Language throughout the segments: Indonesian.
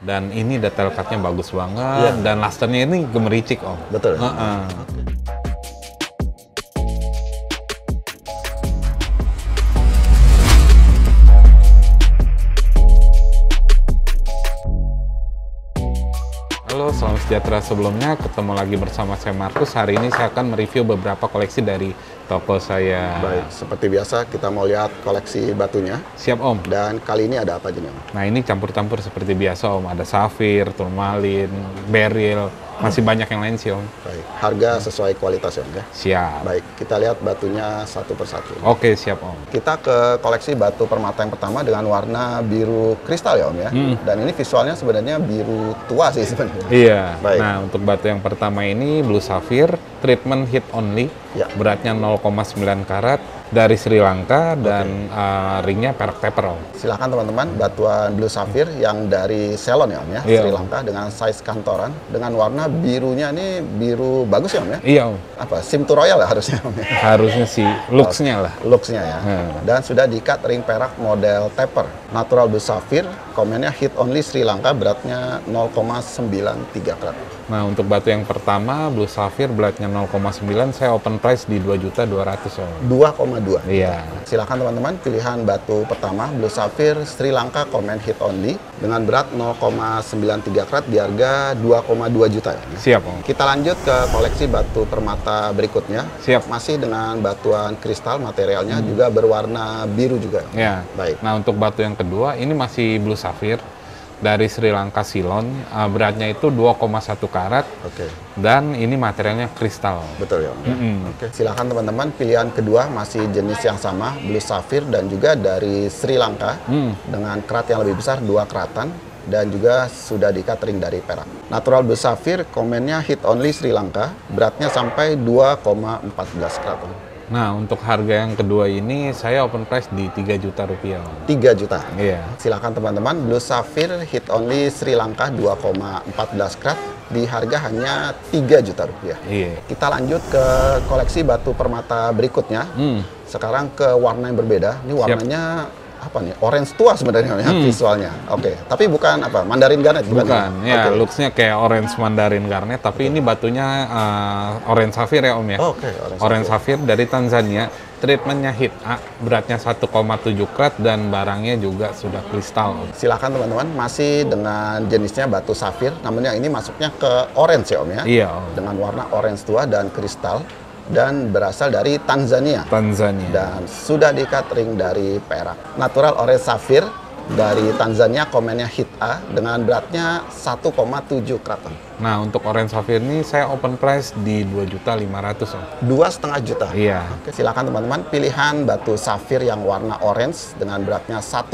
Dan ini detail cutnya bagus banget, dan lusternya ini gemericik Om. Betul. Halo, salam sejahtera sebelumnya. Ketemu lagi bersama saya Markus. Hari ini saya akan mereview beberapa koleksi dari toko saya. Baik, seperti biasa kita mau lihat koleksi batunya. Siap Om. Dan kali ini ada apa aja nih Om? Nah ini campur-campur seperti biasa Om. Ada safir, turmalin, beryl, masih banyak yang lain sih Om. Baik, harga sesuai kualitas ya Om ya? Siap. Baik, kita lihat batunya satu persatu. Oke, siap Om. Kita ke koleksi batu permata yang pertama dengan warna biru kristal ya Om ya? Dan ini visualnya sebenarnya biru tua sih sebenarnya. Iya. Baik. Nah untuk batu yang pertama ini blue sapphire, treatment heat only, Ya. beratnya 0,9 karat, dari Sri Lanka, dan ringnya perak taper Om. Silakan teman-teman, batuan blue sapphire yang dari Ceylon ya Om ya, Iya, Sri Om. Lanka dengan size kantoran, dengan warna birunya ini biru bagus ya Om ya? Iya Om. Apa, sim to royal ya harusnya Om ya? Harusnya sih looks-nya lah. Looks-nya ya. Hmm. Dan sudah di-cut ring perak model taper. Natural blue sapphire, komennya heat only Sri Lanka, beratnya 0,93 karat. Nah untuk batu yang pertama blue sapphire, beratnya 0,9, saya open price di 2.200.000 Om. 2,2. Iya. Silakan teman-teman, pilihan batu pertama blue sapphire Sri Lanka komen heat only dengan berat 0,93 karat di harga 2,2 juta ya. Siap Om. Kita lanjut ke koleksi batu permata berikutnya. Siap. Masih dengan batuan kristal, materialnya juga berwarna biru juga. Ya. Baik. Nah untuk batu yang kedua ini masih blue sapphire dari Sri Lanka Ceylon, beratnya itu 2,1 karat, Oke. dan ini materialnya kristal. Betul ya Om. Oke. Silakan teman-teman, pilihan kedua masih jenis yang sama, blue sapphire dan juga dari Sri Lanka dengan karat yang lebih besar, 2 keratan, dan juga sudah di-cut ring dari perak. Natural blue sapphire, komennya heat only Sri Lanka, beratnya sampai 2,14 karat. Om. Nah untuk harga yang kedua ini saya open price di 3 juta rupiah Om. 3 juta. Iya. Silakan teman-teman, blue sapphire heat only Sri Lanka 2,14 karat di harga hanya 3 juta rupiah. Iya. Kita lanjut ke koleksi batu permata berikutnya. Sekarang ke warna yang berbeda. Ini warnanya apa nih? Orange tua sebenarnya ya, visualnya. Oke, tapi bukan apa? Mandarin garnet Bukan, ya Oke. looks-nya kayak orange mandarin garnet, tapi ini batunya orange sapphire ya Om ya. Oke, Orange sapphire dari Tanzania, treatmentnya heat A, beratnya 1,7 karat, dan barangnya juga sudah kristal Om. Silakan teman-teman, masih dengan jenisnya batu safir, namun yang ini masuknya ke orange ya Om ya. Iya Om. Dengan warna orange tua dan kristal, dan berasal dari Tanzania. Tanzania. Dan sudah di-cut ring dari perak. Natural orange sapphire dari Tanzania, komennya hit A dengan beratnya 1,7 karat. Nah untuk orange sapphire ini saya open price di 2.500.000 Om. 2,5 juta. Iya. Oke, silakan teman-teman, pilihan batu safir yang warna orange dengan beratnya 1,7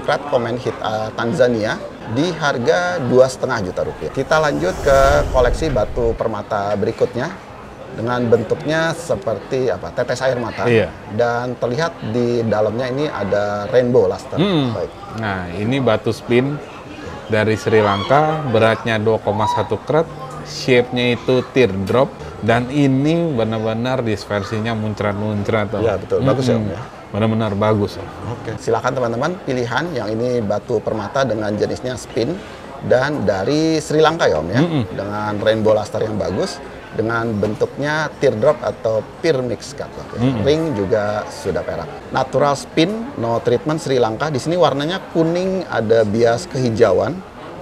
karat, komen hit A Tanzania di harga 2,5 juta rupiah. Kita lanjut ke koleksi batu permata berikutnya dengan bentuknya seperti apa, tetes air mata. Iya. Dan terlihat di dalamnya ini ada rainbow luster. Baik. Nah ini batu spin dari Sri Lanka, beratnya 2,1 karat, shape-nya itu teardrop, dan ini benar-benar dispersinya muncrat-muncrat Om. Ya betul, bagus ya Om ya. Benar-benar bagus Om. Oke, silakan teman-teman, pilihan yang ini batu permata dengan jenisnya spin dan dari Sri Lanka ya Om ya, dengan rainbow luster yang bagus, dengan bentuknya teardrop atau pear mix cut. Ring juga sudah perak. Natural spin, no treatment Sri Lanka. Di sini warnanya kuning, ada bias kehijauan,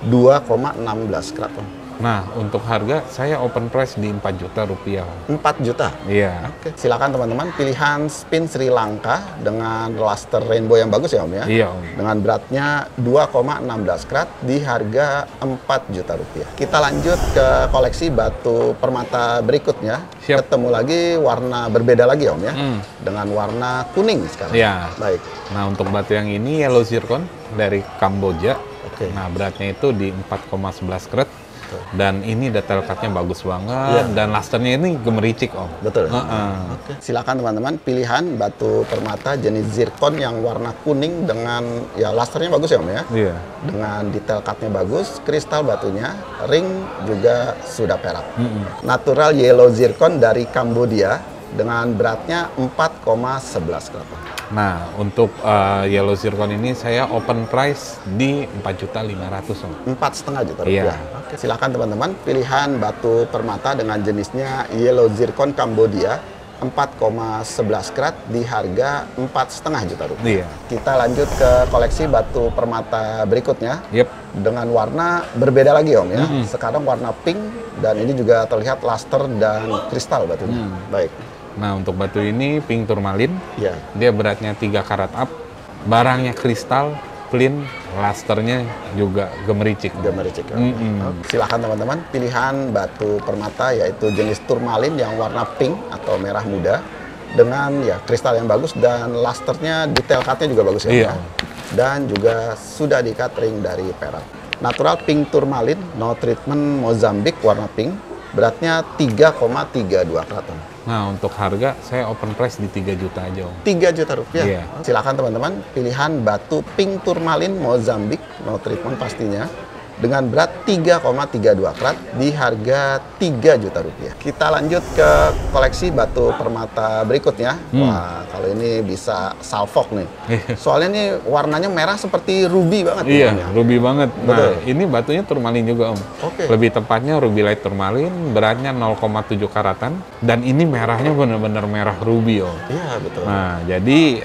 2,16 karat. Nah untuk harga saya open price di 4 juta rupiah Om. 4 juta. Iya. Oke, silakan teman-teman, pilihan spin Sri Lanka dengan luster rainbow yang bagus ya Om ya. Iya Om. Dengan beratnya 2,16 karat di harga 4 juta rupiah. Kita lanjut ke koleksi batu permata berikutnya. Siap. Ketemu lagi warna berbeda lagi ya Om ya. Dengan warna kuning sekarang. Iya. Baik. Nah untuk batu yang ini yellow zircon dari Kamboja. Oke. Nah beratnya itu di 4,11 karat. Dan ini detail cutnya bagus banget, dan lusternya ini gemericik Om. Betul. Oke. Silakan teman-teman, pilihan batu permata jenis zircon yang warna kuning dengan ya lusternya bagus ya Om ya. Iya. Dengan detail cutnya bagus, kristal batunya, ring juga sudah perak. Natural yellow zircon dari Kambodia dengan beratnya 4,11 karat. Nah, untuk yellow zircon ini saya open price di 4.500.000 Om. 4,5 juta rupiah. Iya. Oke, silakan teman-teman, pilihan batu permata dengan jenisnya yellow zircon Cambodia 4,11 karat di harga 4,5 juta rupiah. Iya. Kita lanjut ke koleksi batu permata berikutnya. Yep. Dengan warna berbeda lagi Om ya. Sekarang warna pink dan ini juga terlihat luster dan kristal batunya. Baik. Nah, untuk batu ini pink turmalin. Ya. Dia beratnya 3 karat up. Barangnya kristal, clean, lusternya juga gemericik. Gemericik. Oke. Silakan teman-teman, pilihan batu permata yaitu jenis turmalin yang warna pink atau merah muda dengan ya kristal yang bagus dan lusternya, detail cutnya juga bagus ya. Iya. Dan juga sudah diikat ring dari perak. Natural pink turmalin, no treatment Mozambik warna pink, beratnya 3,32 karat. Nah, untuk harga saya open price di 3 juta aja Om. 3 juta rupiah. Iya. Silakan teman-teman, pilihan batu pink turmalin Mozambik, no treatment pastinya, dengan berat 3,32 karat di harga 3 juta rupiah. Kita lanjut ke koleksi batu permata berikutnya. Wah, kalau ini bisa salfok nih. Soalnya ini warnanya merah seperti ruby banget. Iya, ya. ruby banget. Betul. Nah, ini batunya turmalin juga Om. Oke. Lebih tepatnya ruby light turmalin, beratnya 0,7 karatan. Dan ini merahnya benar-benar merah ruby Om. Iya, betul. Nah, jadi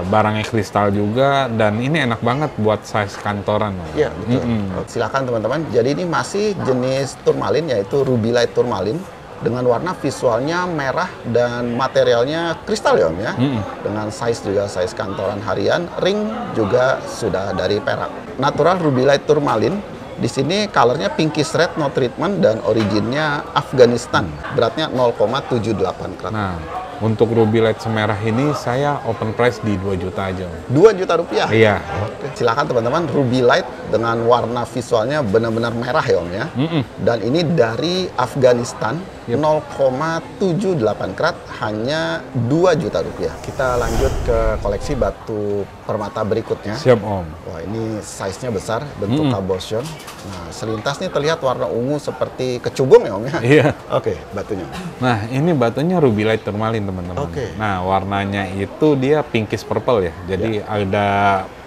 barangnya kristal juga dan ini enak banget buat size kantoran Om. Iya, betul. Silakan teman-teman. Jadi ini masih jenis turmalin yaitu ruby light turmalin dengan warna visualnya merah dan materialnya kristal ya Om ya. Dengan size juga size kantoran harian, ring juga sudah dari perak. Natural ruby light turmalin. Di sini colornya pinkish red, no treatment dan originnya Afghanistan. Beratnya 0,78 karat. Nah, untuk ruby light semerah ini saya open price di 2 juta aja Om. 2 juta rupiah. Iya. Oke. Silakan teman-teman, ruby light dengan warna visualnya benar-benar merah ya Om ya. Dan ini dari Afghanistan, 0,78 karat, hanya 2 juta rupiah. Kita lanjut ke koleksi batu permata berikutnya. Siap Om. Wah, ini size-nya besar, bentuk cabochon. Nah, selintas nih terlihat warna ungu seperti kecubung ya Om ya. Iya. Oke, batunya. Nah, ini batunya ruby light turmalin teman-teman. Oke. Nah, warnanya itu dia pinkish purple ya. Jadi ada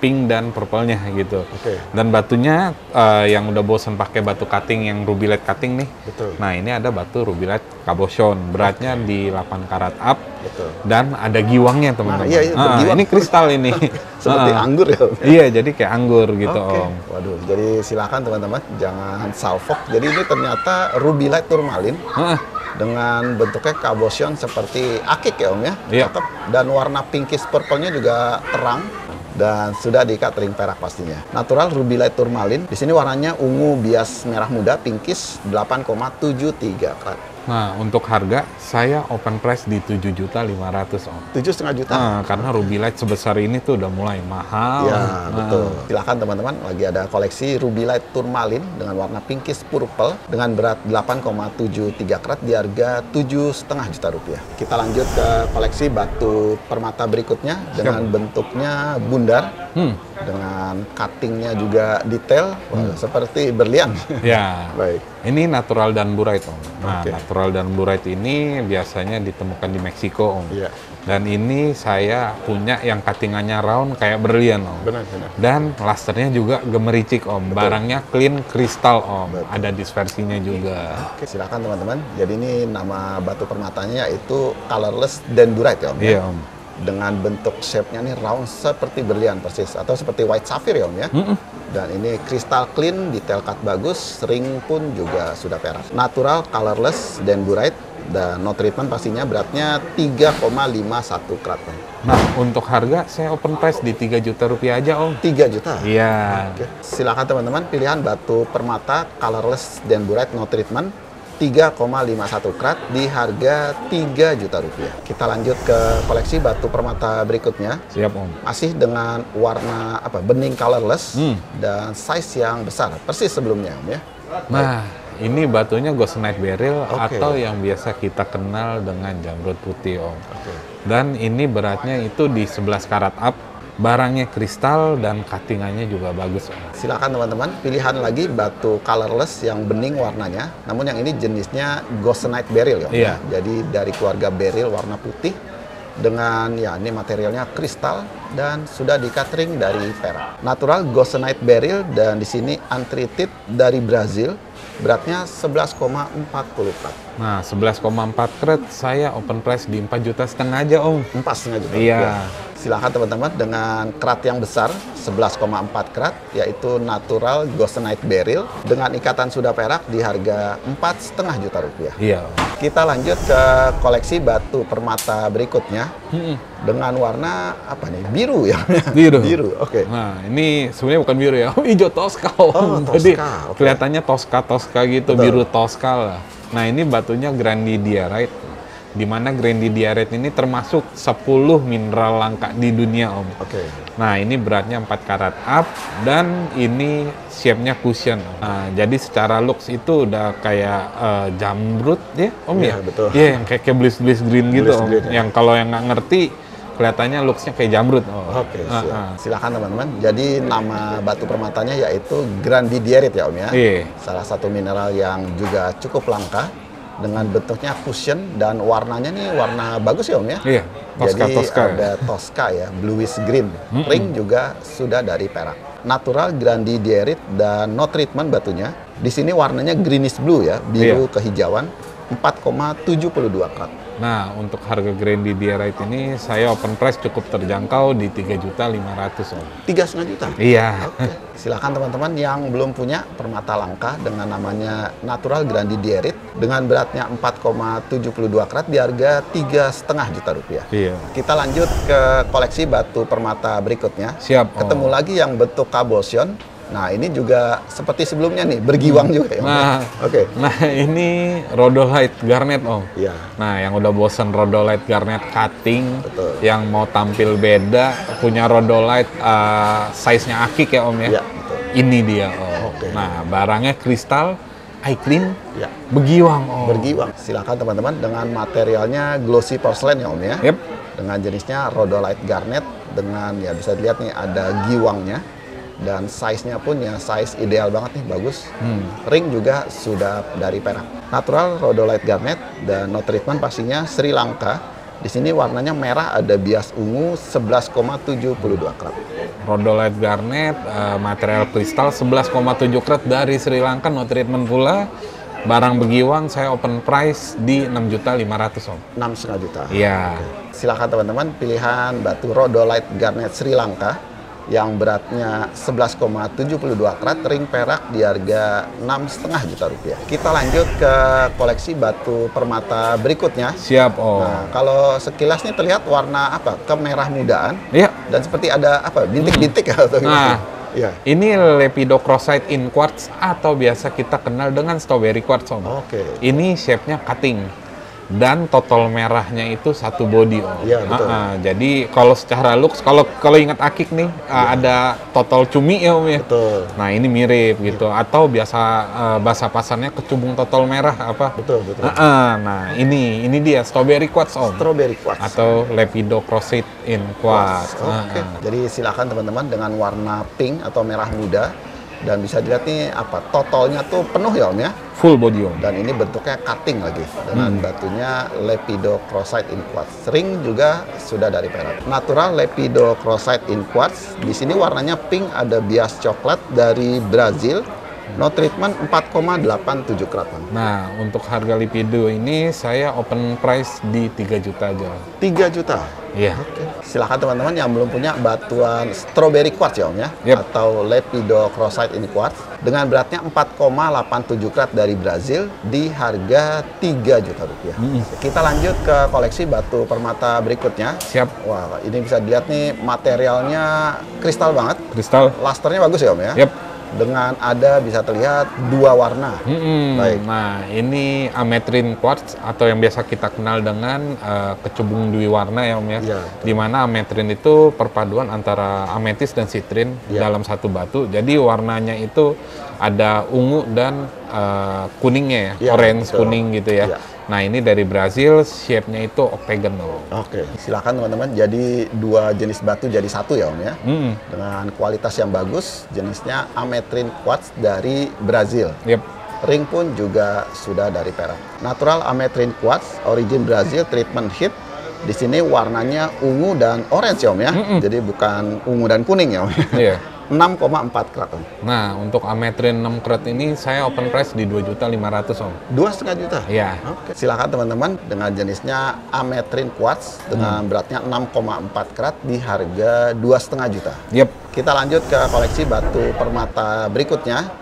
pink dan purple-nya gitu. Oke. Dan batunya yang udah bosan pakai batu cutting yang ruby light cutting nih. Betul. Nah, ini ada batu ruby light cabochon. Beratnya di 8 karat up. Betul. Dan ada giwangnya teman-teman. iya, itu giwang. Ini kristal ini. Seperti anggur ya Om. Iya, jadi kayak anggur gitu Oke. Om. Waduh, jadi silakan teman-teman jangan salfok. Jadi ini ternyata ruby light turmalin dengan bentuknya cabochon seperti akik ya Om ya. Iya. Cakep. Dan warna pinkish purple-nya juga terang dan sudah diikat ring perak pastinya. Natural ruby light turmalin. Di sini warnanya ungu bias merah muda pinkish 8,73 karat. Nah, untuk harga saya open price di 7.500.000 Om. 7,5 juta. Karena ruby light sebesar ini tuh udah mulai mahal. Ya, betul. Silakan teman-teman, lagi ada koleksi ruby light turmalin dengan warna pinkish purple dengan berat 8,73 karat di harga 7,5 juta rupiah. Kita lanjut ke koleksi batu permata berikutnya dengan bentuknya bundar. Dengan cuttingnya juga detail, seperti berlian. Ya. Baik. Ini natural dan burite Om. Nah, Oke. natural dan burite ini biasanya ditemukan di Meksiko Om. Iya. Dan ini saya punya yang cuttingannya round kayak berlian Om. Benar. Dan lusternya juga gemericik Om. Barangnya clean kristal Om. Ada dispersinya juga. Oke, silakan teman-teman. Jadi ini nama batu permatanya yaitu colorless dendrite ya Om. Iya Om. Dengan bentuk shape-nya nih round seperti berlian persis atau seperti white sapphire ya Om ya. Dan ini kristal clean, detail cut bagus, ring pun juga sudah perak. Natural, colorless, dendrite dan no treatment pastinya, beratnya 3,51 karat Om. Nah, untuk harga saya open price di 3 juta rupiah aja Om. 3 juta? Iya. Oke. Silakan teman-teman, pilihan batu permata colorless dendrite no treatment 3,51 karat di harga 3 juta rupiah. Kita lanjut ke koleksi batu permata berikutnya. Siap Om. Masih dengan warna bening colorless dan size yang besar, persis sebelumnya Om ya. Nah, ini batunya goshenite beryl Oke. atau yang biasa kita kenal dengan jamrud putih Om. Oke. Dan ini beratnya itu di 11 karat up Barangnya kristal dan cuttingannya juga bagus, Om. Silakan teman-teman, pilihan lagi batu colorless yang bening warnanya. Namun yang ini jenisnya Goshenite beryl ya. Om. Iya. Jadi dari keluarga beryl warna putih dengan ya ini materialnya kristal dan sudah di catering dari perak. Natural Goshenite beryl dan di sini untreated dari Brazil. Beratnya 11,40 karat. Nah, 11,4 karat saya open price di 4,5 juta aja, Om. 4,5 juta. Iya. rupiah. Silakan teman-teman dengan kerat yang besar 11,4 karat yaitu natural Goshenite beryl dengan ikatan sudah perak di harga 4,5 juta rupiah. Iya, Om. Kita lanjut ke koleksi batu permata berikutnya dengan warna apa nih? Biru ya? Biru. Biru, oke. Nah, ini sebenarnya bukan biru ya, hijau Tosca, Om. Oh, Jadi Tosca, oke. kelihatannya Tosca gitu, Betul. biru Tosca lah. Nah, ini batunya granodiorite. Di mana granodiorite ini termasuk 10 mineral langka di dunia, Om. Oke. Nah, ini beratnya 4 karat up dan ini shape-nya cushion. Nah, jadi secara looks itu udah kayak jamrut ya, Om Iya, ya? betul. Iya, yang kayak bliss green gitu, Bliss Om. green, ya. Yang kalau yang nggak ngerti kelihatannya looks-nya kayak jamrut. Oh. Oke, silakan teman-teman. Jadi nama batu permatanya yaitu granodiorite ya Om ya. Iya. Salah satu mineral yang juga cukup langka dengan bentuknya cushion dan warnanya nih warna bagus ya Om ya. Iya, Jadi Tosca. ada Tosca ya, bluish green. Ring juga sudah dari perak. Natural granodiorite dan no treatment batunya. Di sini warnanya greenish blue ya, biru kehijauan. 4,72 karat. Nah, untuk harga granodiorite ini saya open price cukup terjangkau di 3.500.000, Om. 3,5 juta. Iya. Oke. Silakan teman-teman yang belum punya permata langka dengan namanya natural granodiorite dengan beratnya 4,72 karat di harga 3,5 juta rupiah. Iya. Kita lanjut ke koleksi batu permata berikutnya. Siap, Om. Ketemu lagi yang bentuk cabochon. Nah, ini juga seperti sebelumnya nih, bergiwang juga ya. Om? Nah, Oke. Nah, ini rhodolite garnet, Om. Iya. Nah, yang udah bosen rhodolite garnet cutting, Betul. yang mau tampil beda, punya rhodolite size-nya akik ya, Om ya. Iya, betul. Ini dia, Om. Oke. Nah, barangnya kristal, eye clean, Ya. begiwang, Om. Bergiwang. Silakan teman-teman dengan materialnya glossy porcelain ya Om ya. Yep. Dengan jenisnya rhodolite garnet dengan ya bisa dilihat nih ada giwangnya dan size-nya pun ya size ideal banget nih, bagus. Ring juga sudah dari perak. Natural rhodolite garnet dan no treatment pastinya Sri Lanka. Di sini warnanya merah, ada bias ungu 11,72 karat. Rhodolite garnet, material kristal 11,7 karat dari Sri Lanka, no treatment pula. Barang begiwang saya open price di 6.500.000, Om. 6,5 juta. Iya. Silakan teman-teman pilihan batu rhodolite garnet Sri Lanka yang beratnya 11,72 karat, ring perak di harga 6,5 juta rupiah. Kita lanjut ke koleksi batu permata berikutnya. Siap, Om. Nah, kalau sekilas nih terlihat warna apa? Kemerah mudaan Iya. dan seperti ada apa? Bintik-bintik atau Nah, Iya. ini lepidocrosite in quartz atau biasa kita kenal dengan strawberry quartz, Om. Oke. Ini shape-nya cutting dan total merahnya itu satu body, Om. Iya, betul. Jadi kalau secara looks, kalau ingat akik nih, ada total cumi ya, Om ya. Betul. Nah, ini mirip gitu. Atau biasa bahasa pasarnya kecubung total merah apa? Betul, betul. Nah, ini dia strawberry quartz, Om. Strawberry quartz. Atau lepidocrosite in quartz. Oke. Jadi silakan teman-teman dengan warna pink atau merah muda dan bisa dilihat nih apa totalnya tuh penuh ya Om ya. Full body, Om. Dan ini bentuknya cutting lagi dengan batunya lepidocrosite in quartz. Ring juga sudah dari perak. Natural lepidocrosite in quartz. Di sini warnanya pink, ada bias coklat dari Brazil. No treatment 4,87 karat. Nah, untuk harga Lipido ini saya open price di 3 juta aja. 3 juta. Iya. Oke. Silakan teman-teman yang belum punya batuan strawberry quartz ya Om ya, Yep. atau lepidocrosite in quartz dengan beratnya 4,87 karat dari Brazil di harga 3 juta rupiah. Kita lanjut ke koleksi batu permata berikutnya. Siap. Wah, ini bisa dilihat nih materialnya kristal banget. Kristal. Lusternya bagus ya Om ya. Yep. Dengan ada bisa terlihat dua warna. Baik. Nah, ini ametrine quartz atau yang biasa kita kenal dengan kecubung dwi warna ya, Om ya. Iya. Di mana ametrine itu perpaduan antara ametis dan sitrin dalam satu batu. Jadi warnanya itu ada ungu dan kuningnya ya, Iya, orange betul. kuning gitu ya. Iya. Nah, ini dari Brazil, shape-nya itu octagon Om. Oke, silakan teman-teman. Jadi dua jenis batu jadi satu ya Om ya. Dengan kualitas yang bagus, jenisnya ametrine quartz dari Brazil. Yep. Ring pun juga sudah dari perak. Natural ametrine quartz, origin Brazil, treatment heat. Di sini warnanya ungu dan orange ya Om ya. Jadi bukan ungu dan kuning ya Om. Iya. 6,4 karat Om. Nah, untuk ametrine 6 karat ini saya open price di 2.500.000 Om. 2,5 juta? Iya. Oke. Silakan teman-teman dengan jenisnya ametrine quartz dengan beratnya 6,4 karat di harga 2,5 juta. Yep. Kita lanjut ke koleksi batu permata berikutnya.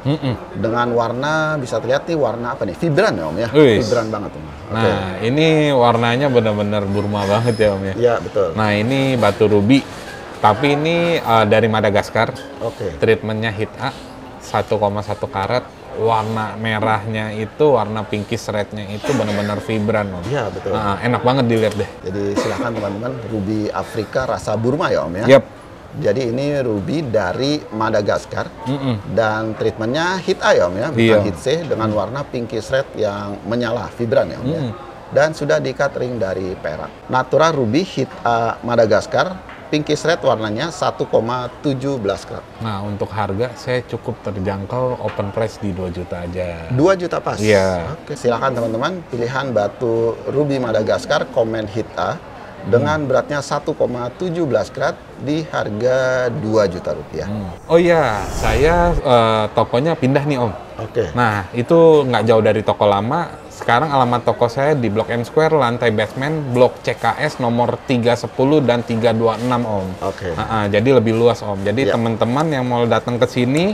Dengan warna, bisa terlihat nih warna apa nih? Vibran ya Om ya? Wih. Vibran banget Om. Nah, ini warnanya benar-benar Burma banget ya Om ya. Iya, betul. Nah, ini batu ruby. Tapi ini dari Madagaskar. Oke. Treatmentnya hit A, 1,1 karat. Warna merahnya itu, warna pinkish red-nya itu benar-benar vibran Om. Iya, betul. Nah, enak banget dilihat deh. Jadi silakan teman-teman, ruby Afrika rasa Burma ya Om ya? Yep. Jadi ini ruby dari Madagaskar dan treatmentnya hit A ya Om ya, bukan Iya. hit C, dengan warna pinkish red yang menyala, vibran ya Om ya. Dan sudah diikat ring dari perak. Natural ruby hit A Madagaskar, pinkish red warnanya 1,17 karat. Nah, untuk harga saya cukup terjangkau, open price di 2 juta aja. 2 juta pas? Iya. Oke, silakan teman-teman, pilihan batu ruby Madagaskar komen hit A dengan beratnya 1,17 karat di harga 2 juta rupiah. Oh iya, saya tokonya pindah nih Om. Oke. Nah, itu nggak jauh dari toko lama. Sekarang alamat toko saya di Blok M Square, lantai basement, Blok CKS nomor 310 dan 326 Om. Oke. Jadi lebih luas Om. Jadi Ya. teman-teman yang mau datang ke sini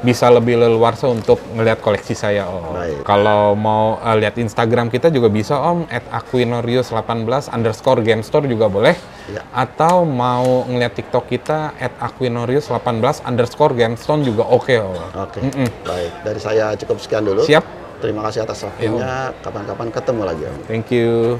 bisa lebih leluasa untuk ngelihat koleksi saya Om. Baik. Kalau mau lihat Instagram kita juga bisa Om, @aquinorius18_gamestore juga boleh. Ya. Atau mau ngelihat TikTok kita @aquinorius18_gamestone juga oke Om. Oke. Baik, dari saya cukup sekian dulu. Siap. Terima kasih atas waktunya. Kapan-kapan ketemu lagi Om. Thank you.